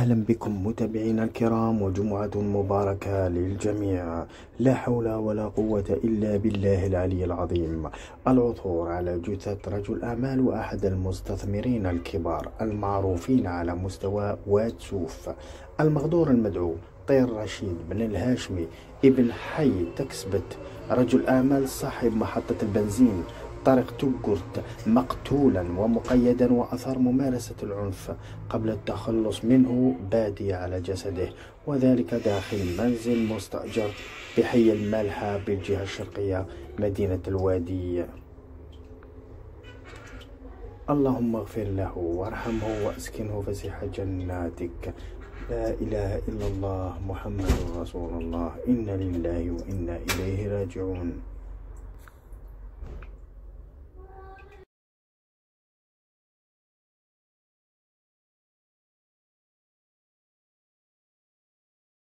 أهلا بكم متابعينا الكرام، وجمعة مباركة للجميع. لا حول ولا قوة إلا بالله العلي العظيم. العثور على جثة رجل أعمال وأحد المستثمرين الكبار المعروفين على مستوى واد سوف، المغدور المدعو طير رشيد بن الهاشمي ابن حي تكسبت، رجل أعمال صاحب محطة البنزين طارق توغورت، مقتولا ومقيدا وأثار ممارسة العنف قبل التخلص منه بادية على جسده، وذلك داخل منزل مستأجر بحي المالحة بالجهة الشرقية مدينة الوادي. اللهم اغفر له وارحمه واسكنه فسيح جناتك. لا إله إلا الله محمد رسول الله. إنا لله وإنا إليه راجعون.